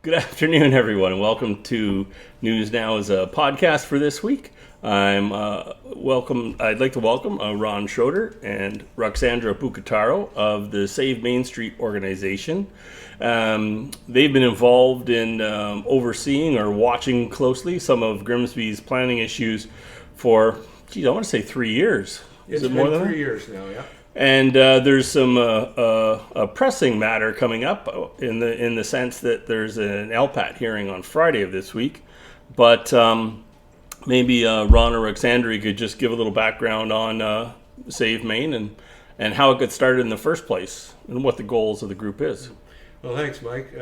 Good afternoon, everyone, and welcome to NewsNow as a podcast for this week. I'd like to welcome Ron Schroder and Ruxandra Bucataru of the SaveMainStreet organization. They've been involved in overseeing or watching closely some of Grimsby's planning issues for, I want to say 3 years. It's been 3 years now, yeah. And there's some a pressing matter coming up in the sense that there's an LPAT hearing on Friday of this week. But maybe Ron or Ruxandra could just give a little background on Save Main and how it got started in the first place and what the goals of the group is. Well, thanks, Mike,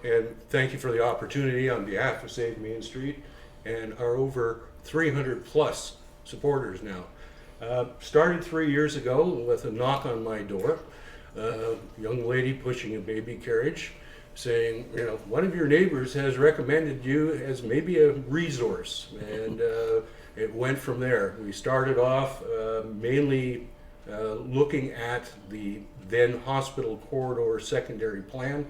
and thank you for the opportunity on behalf of Save Main Street and our over 300 plus supporters now. Started 3 years ago with a knock on my door. Young lady pushing a baby carriage saying, one of your neighbors has recommended you as maybe a resource. And it went from there. We started off mainly looking at the then hospital corridor secondary plan.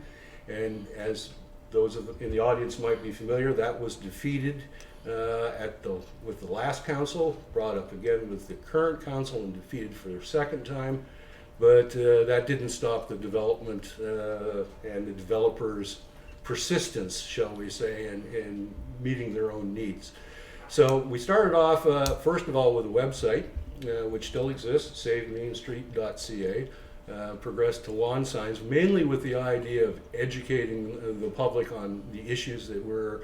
And as those in the audience might be familiar, that was defeated with the last council, brought up again with the current council and defeated for the second time. But that didn't stop the development and the developers' persistence, shall we say, in meeting their own needs. So we started off, first of all, with a website, which still exists, SaveMainStreet.ca, progressed to lawn signs, mainly with the idea of educating the public on the issues that were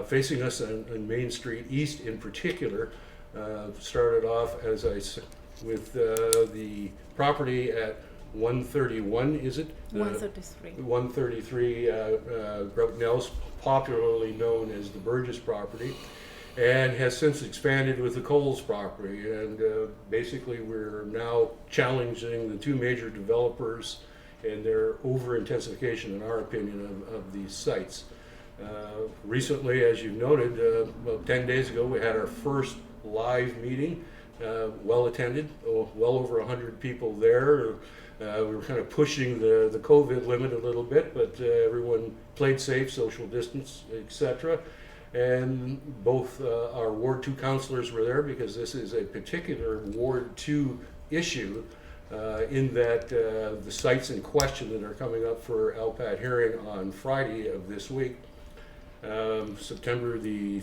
facing us on Main Street East in particular. Started off, with the property at 131, is it? 133. 133 Groutnell's, popularly known as the Burgess property, and has since expanded with the Coles property. And basically we're now challenging the two major developers and their over-intensification, in our opinion, of these sites. Recently, as you've noted, about 10 days ago, we had our first live meeting, well attended, well over 100 people there. We were kind of pushing the COVID limit a little bit, but everyone played safe, social distance, etc. And both our Ward 2 councillors were there because this is a particular Ward 2 issue in that the sites in question that are coming up for LPAT hearing on Friday of this week, September the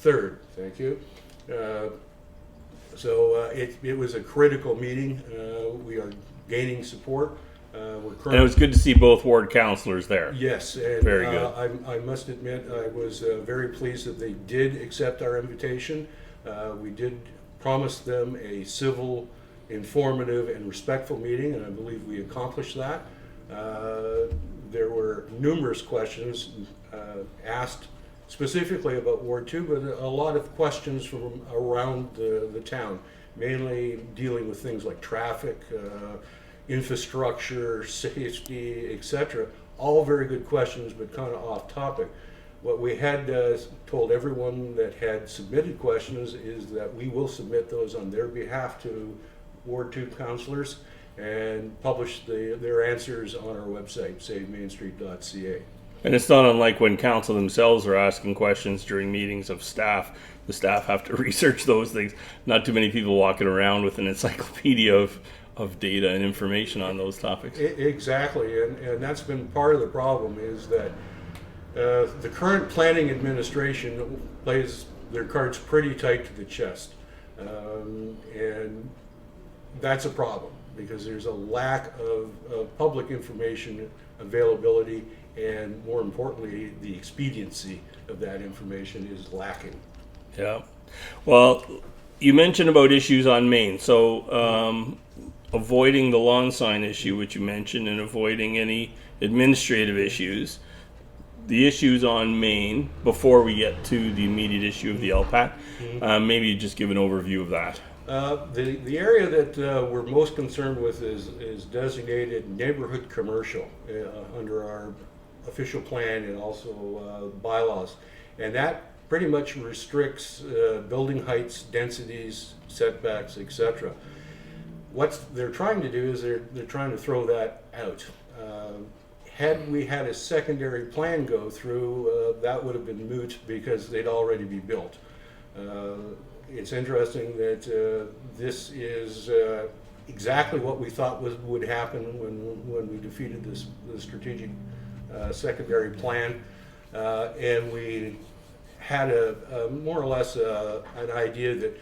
3rd, thank you. So it was a critical meeting. We are gaining support. And it was good to see both ward councillors there. Yes, and very good. I must admit I was very pleased that they did accept our invitation. We did promise them a civil, informative, and respectful meeting, and I believe we accomplished that. There were numerous questions asked specifically about Ward 2, but a lot of questions from around the town, mainly dealing with things like traffic, infrastructure, safety, etc. All very good questions, but kind of off topic. What we had told everyone that had submitted questions is that we will submit those on their behalf to Ward 2 councillors and publish their answers on our website, SaveMainStreet.ca. And it's not unlike when council themselves are asking questions during meetings of staff. The staff have to research those things. Not too many people walking around with an encyclopedia of data and information on those topics. Exactly, and that's been part of the problem, is that the current planning administration plays their cards pretty tight to the chest. And that's a problem, because there's a lack of public information availability, and more importantly, the expediency of that information is lacking. Yeah. Well, you mentioned about issues on Main. So avoiding the lawn sign issue, which you mentioned, and avoiding any administrative issues. The issues on Main, before we get to the immediate issue of the LPAT, maybe just give an overview of that. The area that we're most concerned with is designated neighborhood commercial under our official plan and also bylaws, and that pretty much restricts building heights, densities, setbacks, etc. What they're trying to do is they're trying to throw that out. had we had a secondary plan go through, that would have been moot because they'd already be built. It's interesting that this is exactly what we thought would happen when we defeated the strategic secondary plan, and we had a more or less an idea that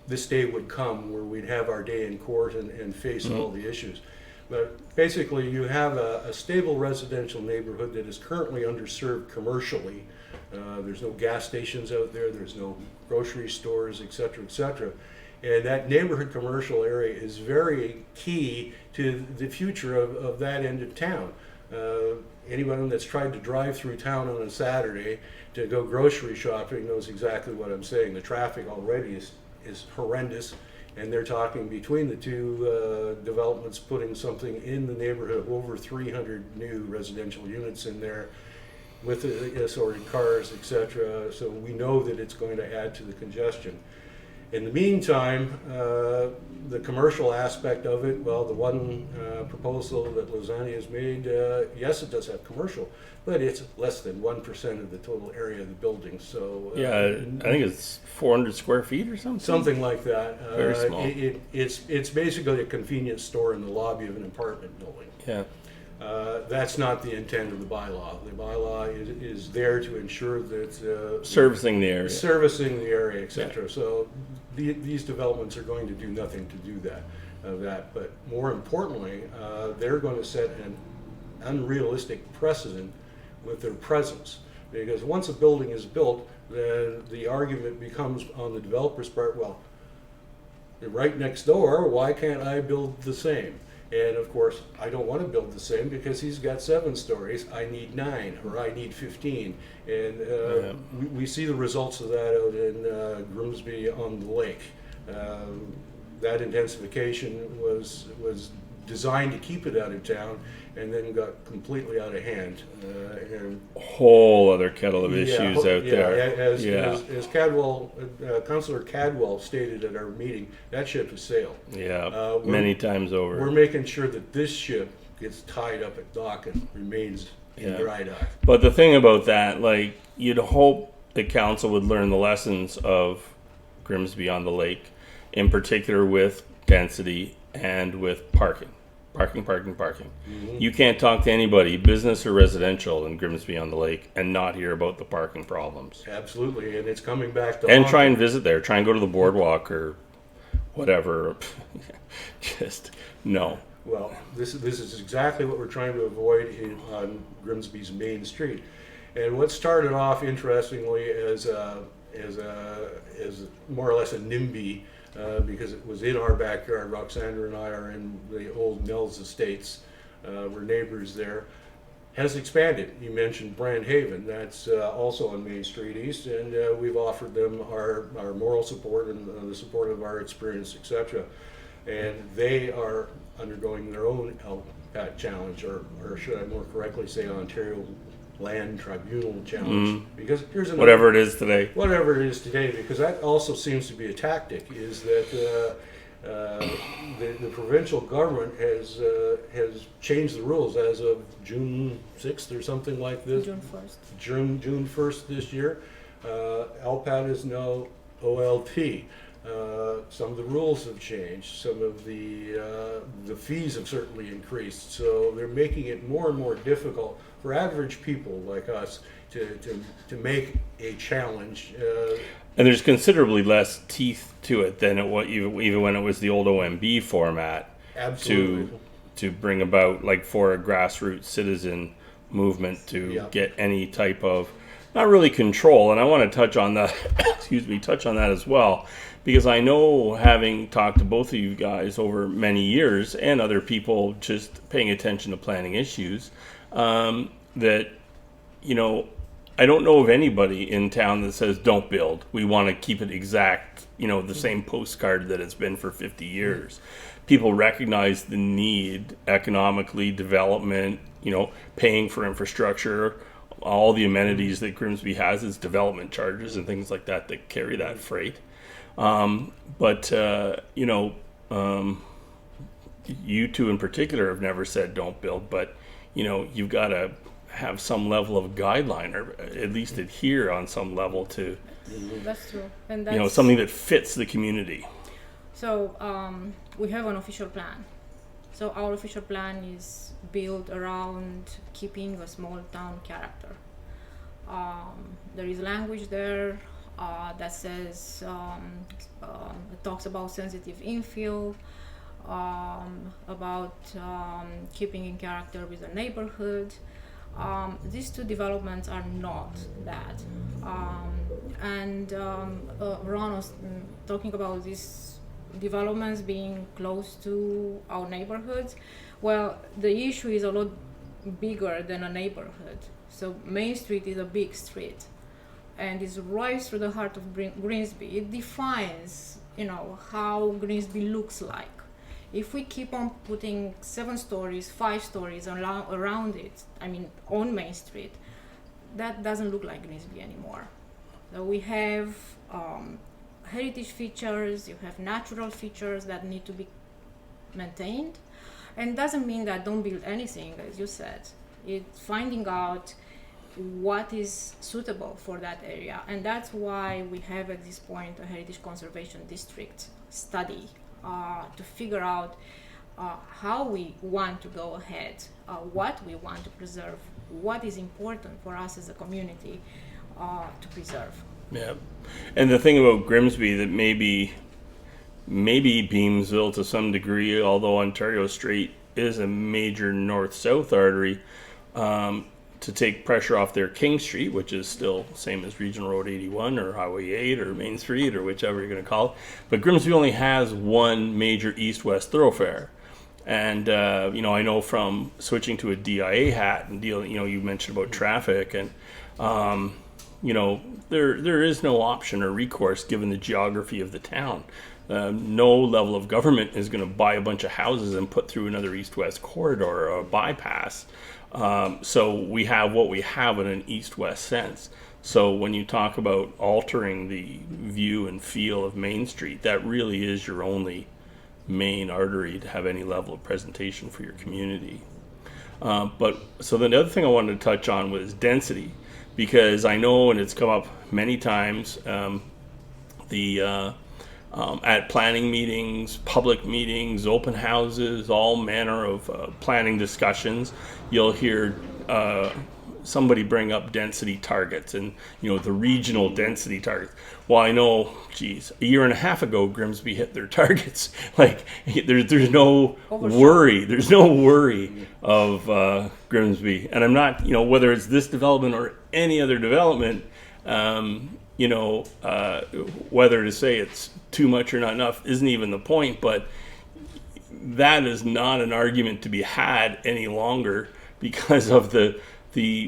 this day would come where we'd have our day in court and face all the issues. But basically, you have a stable residential neighborhood that is currently underserved commercially. There's no gas stations out there, there's no grocery stores, et cetera, et cetera. And that neighborhood commercial area is very key to the future of that end of town. Anyone that's tried to drive through town on a Saturday to go grocery shopping knows exactly what I'm saying. The traffic already is horrendous, and they're talking between the two developments putting something in the neighborhood of over 300 new residential units in there with assorted cars, etc. So we know that it's going to add to the congestion. In the meantime, the commercial aspect of it, well, the one proposal that Lausanne has made, yes, it does have commercial, but it's less than 1% of the total area of the building. So yeah, I think it's 400 square feet or something. Something like that. Very small. It's basically a convenience store in the lobby of an apartment building. Yeah. That's not the intent of the bylaw. The bylaw is there to ensure that Servicing the area. etc. Yeah. So these developments are going to do nothing to do that. But more importantly, they're going to set an unrealistic precedent with their presence. Because once a building is built, then the argument becomes on the developer's part, well, you're right next door, why can't I build the same? And of course, I don't want to build the same because he's got 7 stories. I need 9 or I need 15. And we see the results of that out in Grimsby on the lake. That intensification was designed to keep it out of town and then got completely out of hand. And whole other kettle of issues out there. As Cadwell, Councillor Cadwell stated at our meeting, that ship has sailed. Yeah, many times over. We're making sure that this ship gets tied up at dock and remains in dry dock. But the thing about that, like, you'd hope the council would learn the lessons of Grimsby on the lake, in particular with density and with parking. Parking. Mm-hmm. You can't talk to anybody, business or residential, in Grimsby on the lake and not hear about the parking problems. Absolutely, and it's coming back to... And try and visit there. Try and go to the boardwalk or whatever. Just, no. Well, this is exactly what we're trying to avoid on Grimsby's main street. And what started off, interestingly, as more or less a NIMBY, because it was in our backyard. Ruxandra and I are in the old Mills Estates. We're neighbors there. Has expanded. You mentioned Brand Haven. That's also on Main Street East, and we've offered them our moral support and the support of our experience, etc. And they are undergoing their own LPAT challenge, or should I more correctly say Ontario Land Tribunal challenge, because here's another, whatever it is today, because that also seems to be a tactic, is that the provincial government has changed the rules as of June 6th or something like this. June 1st this year. LPAT is now OLT. Some of the rules have changed. Some of the fees have certainly increased. So they're making it more and more difficult for average people like us to make a challenge. And there's considerably less teeth to it than even when it was the old OMB format. Absolutely. To bring about, like, for a grassroots citizen movement to get any type of, not really control. And I want to touch on that, touch on that as well. Because I know, having talked to both of you guys over many years and other people just paying attention to planning issues, that, I don't know of anybody in town that says, don't build. We want to keep it exact, the same postcard that it's been for 50 years. People recognize the need economically, development, paying for infrastructure, all the amenities that Grimsby has is development charges and things like that carry that freight. You two in particular have never said don't build, but you've got to have some level of guideline, or at least adhere on some level to, That's true, and that's something that fits the community. So we have an official plan. So our official plan is built around keeping a small town character. There is language there that says it talks about sensitive infill, about keeping in character with the neighborhood. These two developments are not that. Ron was talking about these developments being close to our neighborhoods. Well, the issue is a lot bigger than a neighborhood. So Main Street is a big street, and it's right through the heart of Grimsby. It defines, how Grimsby looks like. If we keep on putting 7 stories, 5 stories around it, on Main Street, that doesn't look like Grimsby anymore. So we have heritage features, you have natural features that need to be maintained. And doesn't mean that don't build anything, as you said. It's finding out what is suitable for that area. And that's why we have at this point a heritage conservation district study to figure out how we want to go ahead, what we want to preserve, what is important for us as a community to preserve. Yeah, and the thing about Grimsby that maybe Beamsville to some degree, although Ontario Street is a major north-south artery, to take pressure off their King Street, which is still same as Regional Road 81 or Highway 8 or Main Street or whichever you're going to call it. But Grimsby only has one major east-west thoroughfare. And, I know from switching to a DIA hat and dealing, you mentioned about traffic and, there is no option or recourse given the geography of the town. No level of government is going to buy a bunch of houses and put through another east-west corridor or a bypass. So we have what we have in an east-west sense. So when you talk about altering the view and feel of Main Street, that really is your only main artery to have any level of presentation for your community. But so then the other thing I wanted to touch on was density, because I know, and it's come up many times, at planning meetings, public meetings, open houses, all manner of planning discussions, you'll hear somebody bring up density targets and, the regional density targets. Well, I know, a year and a half ago, Grimsby hit their targets. Like, there's no worry. There's no worry of Grimsby. And I'm not, whether it's this development or any other development, whether to say it's too much or not enough isn't even the point, but that is not an argument to be had any longer because of the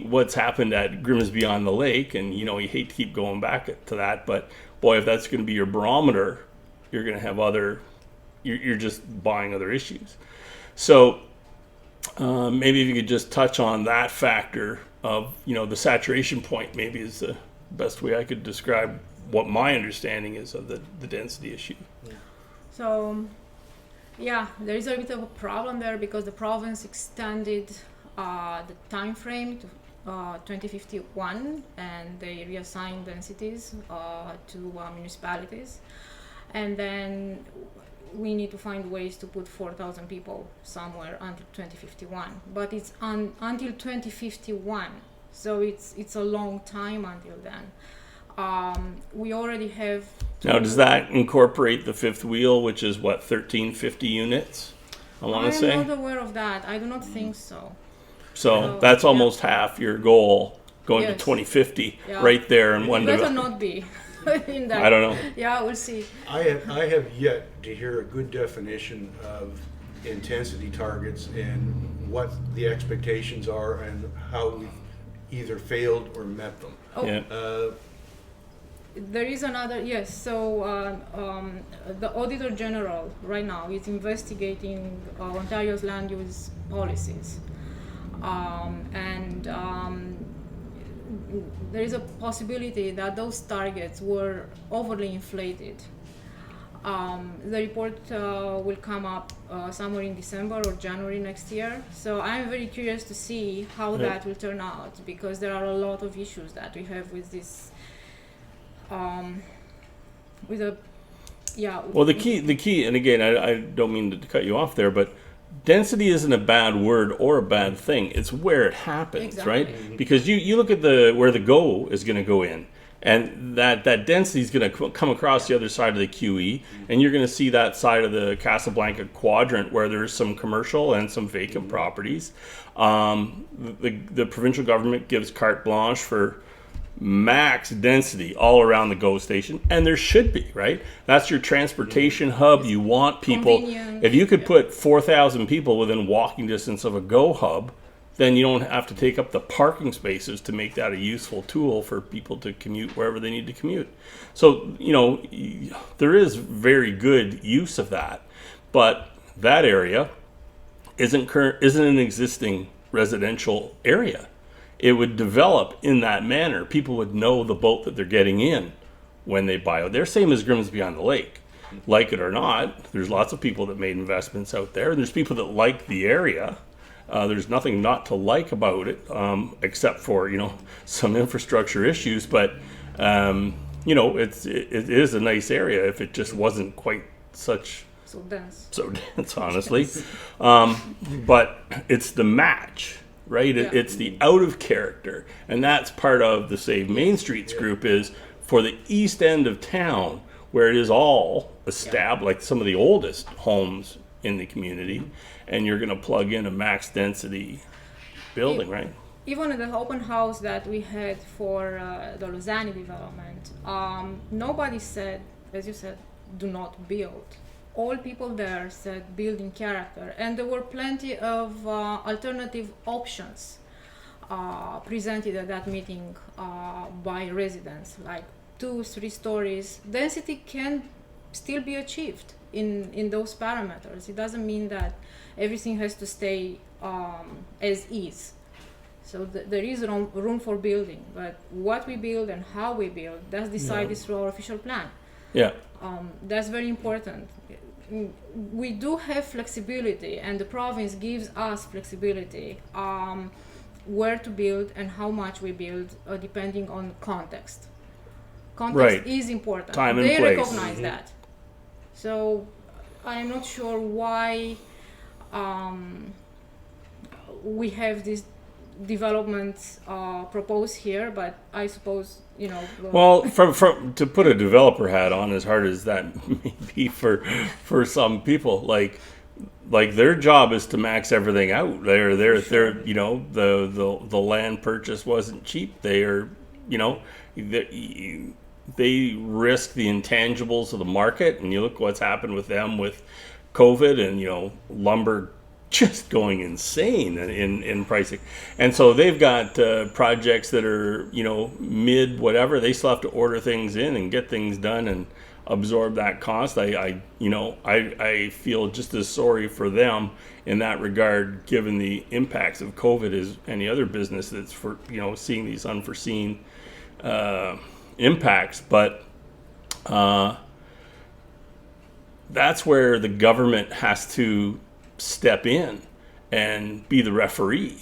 what's happened at Grimsby on the Lake. And, you hate to keep going back to that, but boy, if that's going to be your barometer, you're going to have you're just buying other issues. So maybe if you could just touch on that factor of, the saturation point, maybe is the best way I could describe what my understanding is of the density issue. So, there is a bit of a problem there because the province extended the time frame to 2051, and they reassigned densities to municipalities, and then we need to find ways to put 4,000 people somewhere until 2051. But it's until 2051. So it's a long time until then. We already have. Now, does that incorporate the fifth wheel, which is what, 1350 units? I want to say. I'm not aware of that. I do not think so. So that's almost half your goal going to 2050, right there in one development. Better not be. In that. I don't know. Yeah, we'll see. I have yet to hear a good definition of intensity targets and what the expectations are and how we've either failed or met them. There is another, yes. So the Auditor General right now is investigating Ontario's land use policies. There is a possibility that those targets were overly inflated. The report will come up somewhere in December or January next year. So I'm very curious to see how that will turn out, because there are a lot of issues that we have with this. Well, the key, and again, I don't mean to cut you off there, but density isn't a bad word or a bad thing. It's where it happens, right? Because you look at where the GO is going to go in, and that density is going to come across the other side of the QE, and you're going to see that side of the Casablanca quadrant where there's some commercial and some vacant properties. The provincial government gives carte blanche for max density all around the GO station, and there should be, right? That's your transportation hub. You want people. Convenient. If you could put 4,000 people within walking distance of a GO hub, then you don't have to take up the parking spaces to make that a useful tool for people to commute wherever they need to commute. So, there is very good use of that, but that area isn't an existing residential area. It would develop in that manner. People would know the boat that they're getting in when they buy it. They're same as Grimsby on the Lake. Like it or not, there's lots of people that made investments out there. And there's people that like the area. There's nothing not to like about it, except for, some infrastructure issues. But, it is a nice area if it just wasn't quite so dense, honestly. But it's the match. Right, it's the out of character, and that's part of the SaveMainStreet's group, is for the east end of town, where it is all established, like some of the oldest homes in the community, and you're going to plug in a max density building, right? Even at the open house that we had for the Lausanne development, nobody said, as you said, do not build. All people there said building character, and there were plenty of alternative options presented at that meeting by residents, like 2-3 stories. Density can still be achieved in those parameters. It doesn't mean that everything has to stay as is. So there is room for building, but what we build and how we build, that's decided through our official plan. Yeah. That's very important. We do have flexibility, and the province gives us flexibility where to build and how much we build, depending on context. Context is important. Time and they place. recognize that. So I'm not sure why we have this development proposed here, but I suppose Well, from to put a developer hat on, as hard as that may be for some people, like their job is to max everything out. They're the land purchase wasn't cheap. They are they risk the intangibles of the market, and you look what's happened with them with COVID and lumber just going insane in pricing. And so they've got projects that are, mid whatever. They still have to order things in and get things done and absorb that cost. I feel just as sorry for them in that regard, given the impacts of COVID as any other business that's seeing these unforeseen impacts. But that's where the government has to step in and be the referee.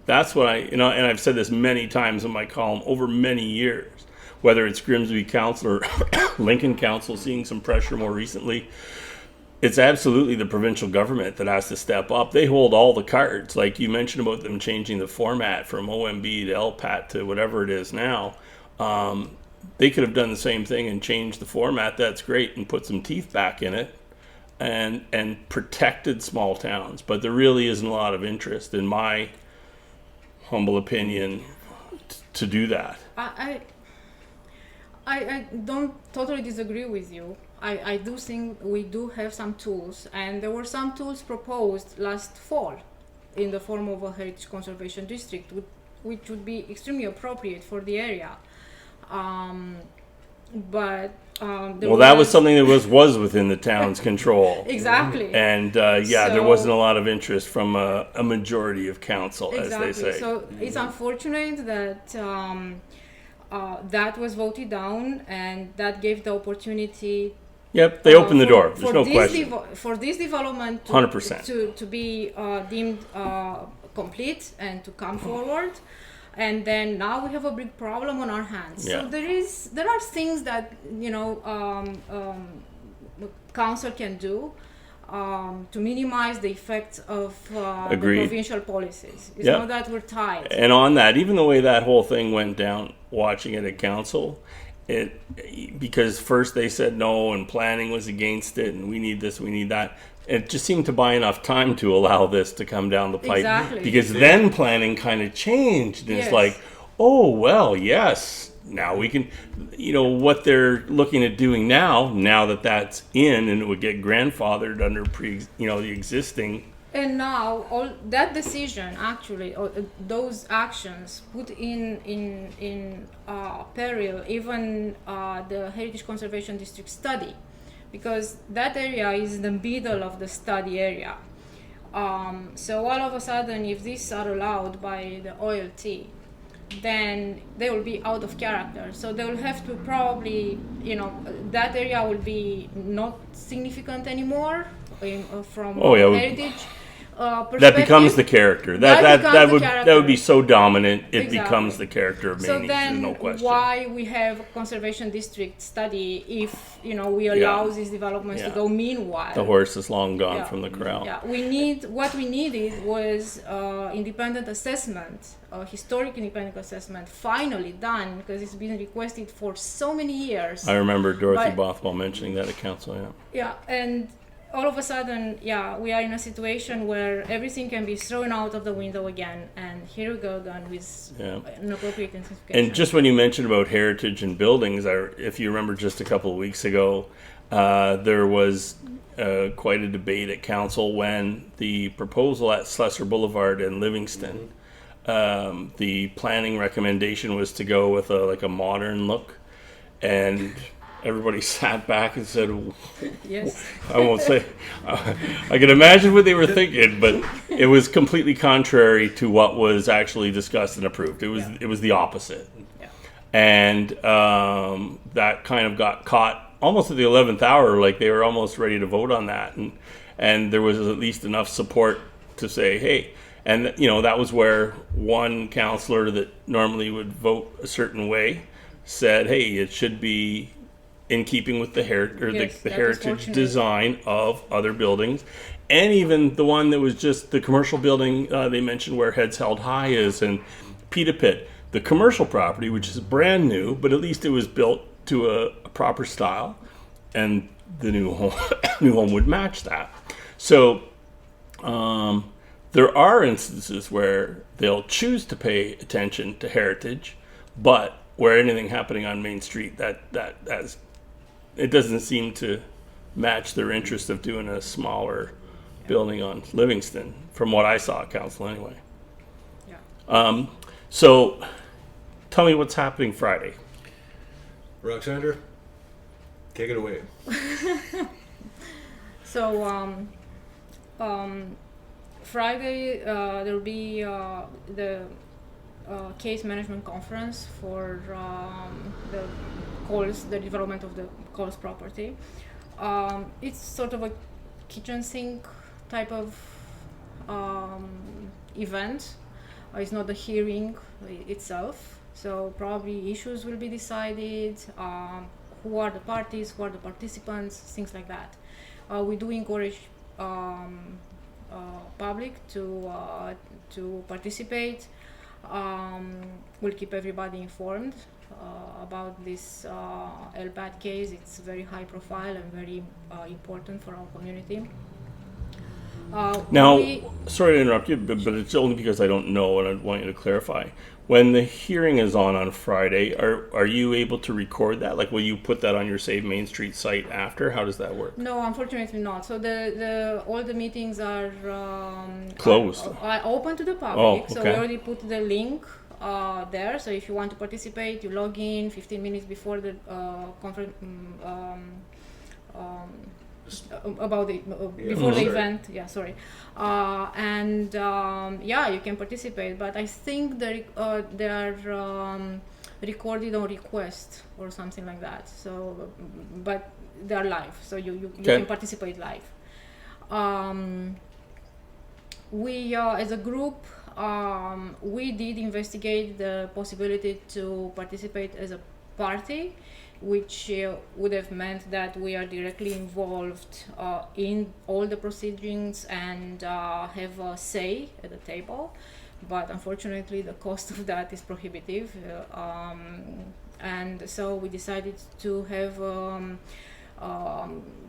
That's what and I've said this many times in my column over many years, whether it's Grimsby Council or Lincoln Council seeing some pressure more recently. It's absolutely the provincial government that has to step up. They hold all the cards. Like you mentioned about them changing the format from OMB to LPAT to whatever it is now. They could have done the same thing and changed the format. That's great, and put some teeth back in it. And protected small towns, but there really isn't a lot of interest, in my humble opinion, to do that. I don't totally disagree with you. I do think we do have some tools, and there were some tools proposed last fall in the form of a heritage conservation district, which would be extremely appropriate for the area. But that was something that was within the town's control. Exactly. And there wasn't a lot of interest from a majority of council, as they say. So it's unfortunate that that was voted down, and that gave the opportunity Yep, they opened the for- door. There's for no this question. for this development 100%. to be deemed complete and to come forward. And then now we have a big problem on our hands. Yeah. So there are things that council can do to minimize the effects of the Agreed. provincial policies. It's Yeah. not that we're tied. And on that, even the way that whole thing went down, watching it at council, because first they said no and planning was against it and we need this, we need that. It just seemed to buy enough time to allow this to come down the pipe. Exactly. Because then planning kind of changed. And Yes. it's like, oh, well, yes, now we can, what they're looking at doing now that that's in and it would get grandfathered under the existing. And now all that decision actually, or those actions put in peril even the Heritage Conservation District study, because that area is in the middle of the study area. So all of a sudden, if these are allowed by the OLT, then they will be out of character. So they will have to probably, that area will be not significant anymore from Oh, yeah, heritage perspective. That becomes the character. That becomes the That would character. be so dominant. It Exactly. becomes the character of So Maine. then, There's no question. why we have a conservation district study if we allow these developments to Yeah. go meanwhile? The horse is long gone Yeah. from the corral. Yeah, what we needed was independent assessment, historic independent assessment, finally done, because it's been requested for so many years. I remember Dorothy But- Bothwell mentioning that at council. Yeah. Yeah, and all of a sudden, we are in a situation where everything can be thrown out of the window again, and here we go again with an appropriate intensification. And just when you mentioned about heritage and buildings, if you remember just a couple of weeks ago, there was quite a debate at council when the proposal at Slessor Boulevard in Livingston, the planning recommendation was to go with a modern look, and everybody sat back and said, Yes. I won't say, I can imagine what they were thinking, but it was completely contrary to what was actually discussed and approved. It was the opposite. Yeah. And that kind of got caught almost at the 11th hour, like they were almost ready to vote on that. And there was at least enough support to say, hey, and that was where one councillor that normally would vote a certain way said, hey, it should be in keeping with the Yes, the that was heritage fortunate. design of other buildings, and even the one that was just the commercial building they mentioned where Heads Held High is, and Pita Pit, the commercial property, which is brand new, but at least it was built to a proper style, and the new home would match that. So there are instances where they'll choose to pay attention to heritage, but where anything happening on Main Street that it doesn't seem to match their interest of doing a smaller building on Livingston, from what I saw at council anyway. Yeah. So tell me what's happening Friday. Ruxandra, take it away. So Friday there will be the case management conference for the development of the Coles property. It's sort of a kitchen sink type of event. It's not the hearing itself. So probably issues will be decided, who are the parties, who are the participants, things like that. We do encourage public to participate. We'll keep everybody informed about this LBAT case. It's very high profile and very important for our community. Now, sorry to interrupt you, but it's only because I don't know and I want you to clarify. When the hearing is on Friday, are you able to record that? Like, will you put that on your Save Main Street site after? How does that work? No, unfortunately not. So the all the meetings are Closed. Are open to the public. Oh, So we okay. already put the link there. So if you want to participate, you log in 15 minutes before the conference. About the before the sorry. event, you can participate, but I think they are recorded on request or something like that. So but they're live, so you Okay. can participate live. We as a group, we did investigate the possibility to participate as a party, which would have meant that we are directly involved in all the proceedings and have a say at the table. But unfortunately, the cost of that is prohibitive, and so we decided to have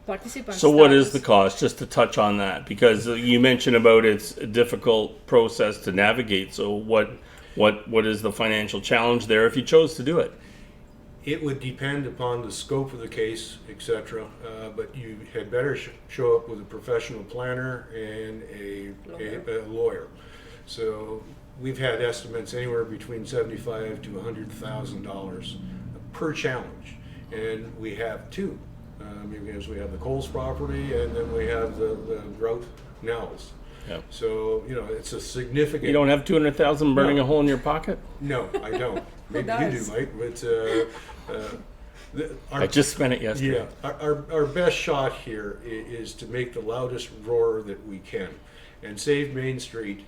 participants. So what is the cost? Just to touch on that, because you mentioned about it's a difficult process to navigate. So what is the financial challenge there if you chose to do it? It would depend upon the scope of the case, etc. But you had better show up with a professional planner and a lawyer. So we've had estimates anywhere between $75,000 to $100,000 per challenge, and we have two. Because we have the Coles property and then we have the Grout Nels. Yep. So it's a significant. You don't have 200,000 burning a hole in your pocket? No, I don't. Maybe you do, Mike. But I just spent it yesterday. yeah, our best shot here is to make the loudest roar that we can, and Save Main Street.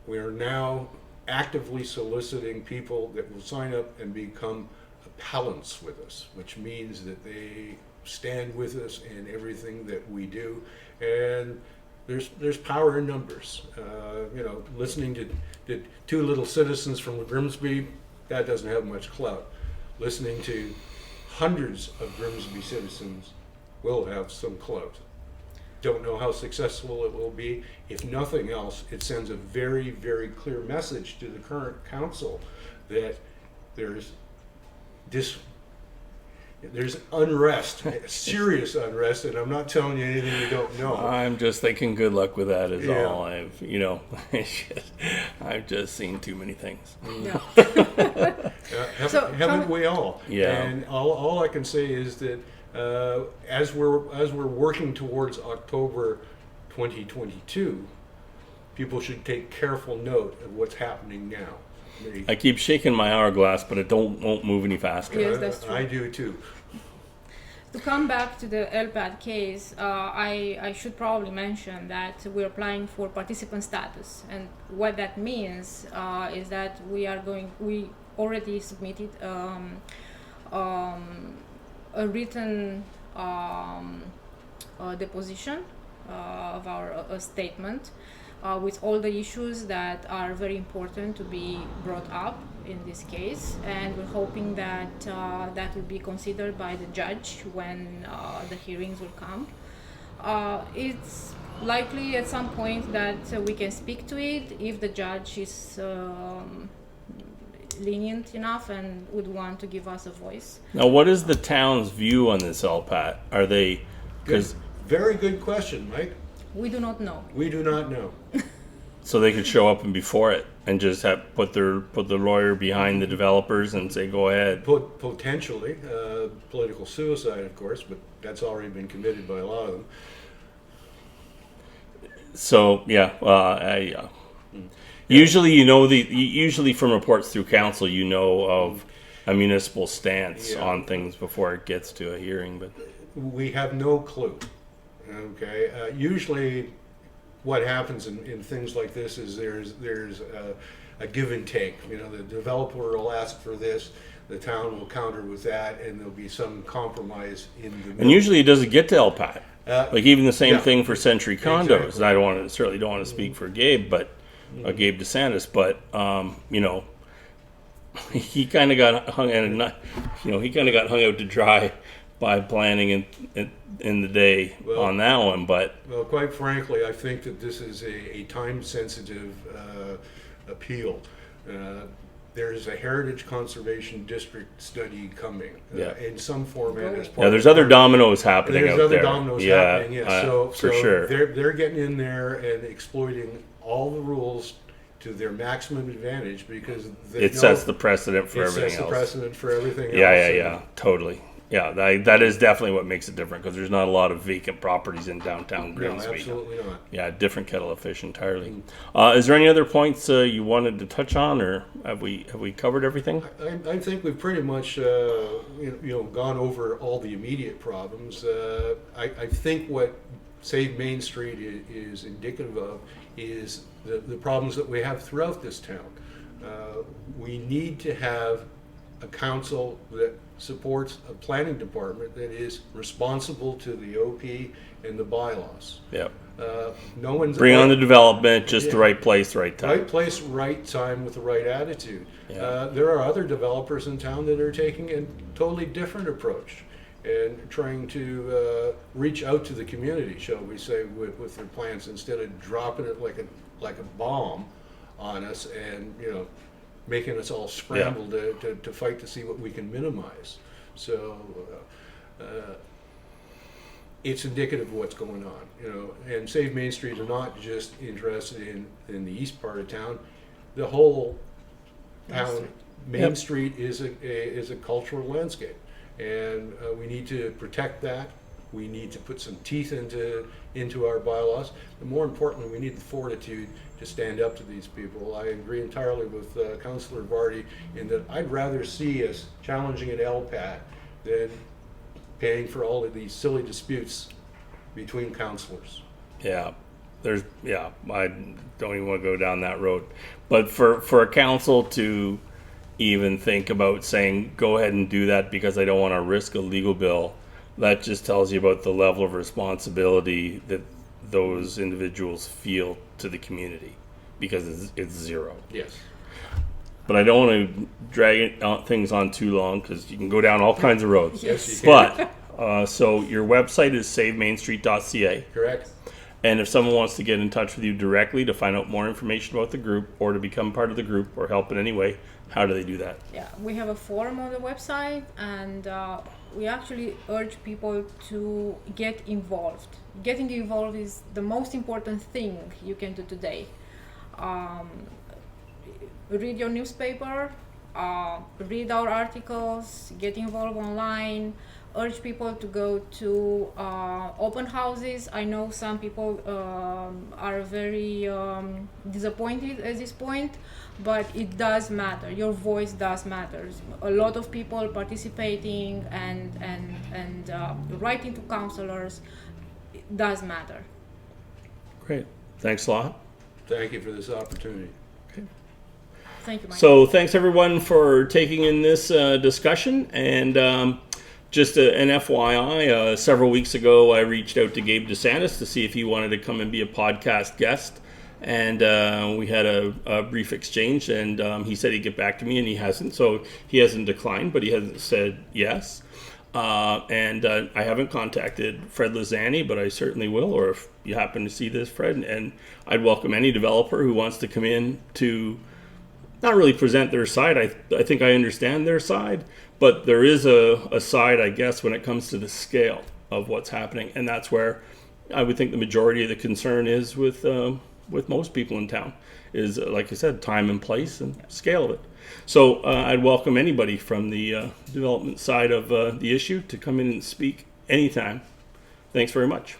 We are now actively soliciting people that will sign up and become appellants with us, which means that they stand with us in everything that we do, and there's power in numbers. Listening to two little citizens from Grimsby, that doesn't have much clout. Listening to hundreds of Grimsby citizens will have some clout. Don't know how successful it will be. If nothing else, it sends a very, very clear message to the current council that there's unrest, serious unrest, and I'm not telling you anything you don't know. I'm just thinking good luck with that is Yeah. all. I've just seen too many things. Yeah. So, Haven't we all? Yeah. And all I can say is that as we're working towards October 2022, people should take careful note of what's happening now. I keep shaking my hourglass, but it won't move any faster. Yes, that's true. I do too. To come back to the LPAD case, I should probably mention that we're applying for participant status, and what that means is that we already submitted a written deposition of our statement with all the issues that are very important to be brought up in this case, and we're hoping that that will be considered by the judge when the hearings will come. It's likely at some point that we can speak to it if the judge is lenient enough and would want to give us a voice. Now, what is the town's view on this LPAT? Are they, because Very good question, Mike. We do not know. We do not know. so they could show up and before it and just have put their lawyer behind the developers and say go ahead. Potentially political suicide, of course, but that's already been committed by a lot of them. So yeah, usually usually from reports through council of a municipal stance on things before it gets to a hearing, but we have no clue. Okay, usually what happens in things like this is there's a give and take. The developer will ask for this, the town will counter with that, and there'll be some compromise in the middle. and usually it doesn't get to LPAT. Like even the same yeah. thing for Century Condos. Exactly. And I certainly don't want to speak for Gabe, but Gabe DeSantis, but he kind of got hung out to dry by planning in the day on that one. But Well, quite frankly, I think that this is a time-sensitive appeal. There's a Heritage Conservation District study coming in some format as part there's of other dominoes happening There's out other there. dominoes yeah, happening, yes. So for sure. they're getting in there and exploiting all the rules to their maximum advantage because they It know sets the precedent for it everything sets the else. precedent for everything else. Yeah, totally. Yeah, that is definitely what makes it different, because there's not a lot of vacant properties in downtown No, Grimsby. absolutely not. Yeah, different kettle of fish entirely. Is there any other points you wanted to touch on, or have we covered everything? I think we've pretty much gone over all the immediate problems. I think what Save Main Street is indicative of is the problems that we have throughout this town. We need to have a council that supports a planning department that is responsible to the OP and the bylaws. Yep. No one's Bring on the development, just the Yeah. right place, right time. right place, right time with the right attitude. Yeah. There are other developers in town that are taking a totally different approach and trying to reach out to the community, shall we say, with their plans, instead of dropping it like a bomb on us and making us all scramble to fight to see what we can minimize. So it's indicative of what's going on, and Save Main Street are not just interested in the east part of town. The whole town, Main Yep. Street is a cultural landscape, and we need to protect that. We need to put some teeth into our bylaws, and more importantly, we need the fortitude to stand up to these people. I agree entirely with Councillor Vardy in that I'd rather see us challenging an LPAT than paying for all of these silly disputes between councillors. Yeah, I don't even want to go down that road. But for a council to even think about saying, go ahead and do that because I don't want to risk a legal bill, that just tells you about the level of responsibility that those individuals feel to the community, because it's zero. Yes. But I don't want to drag things on too long, because you can go down all kinds of roads. Yes, you can. But so your website is SaveMainStreet.ca. Correct. And if someone wants to get in touch with you directly to find out more information about the group, or to become part of the group or help in any way, how do they do that? Yeah, we have a forum on the website, and we actually urge people to get involved. Getting involved is the most important thing you can do today. Read your newspaper, read our articles, get involved online, urge people to go to open houses. I know some people are very disappointed at this point, but it does matter. Your voice does matter. A lot of people participating and writing to counselors, it does matter. Great. Thanks a lot. Thank you for this opportunity. Thank you, Mike. So thanks everyone for taking in this discussion. And just an FYI, several weeks ago I reached out to Gabe DeSantis to see if he wanted to come and be a podcast guest. And we had a brief exchange, and he said he'd get back to me, and he hasn't. So he hasn't declined, but he hasn't said yes. And I haven't contacted Fred Lozani, but I certainly will, or if you happen to see this, Fred. And I'd welcome any developer who wants to come in to not really present their side. I think I understand their side, but there is a side, I guess, when it comes to the scale of what's happening. And that's where I would think the majority of the concern is with most people in town, is, like I said, time and place and scale of it. So I'd welcome anybody from the development side of the issue to come in and speak anytime. Thanks very much.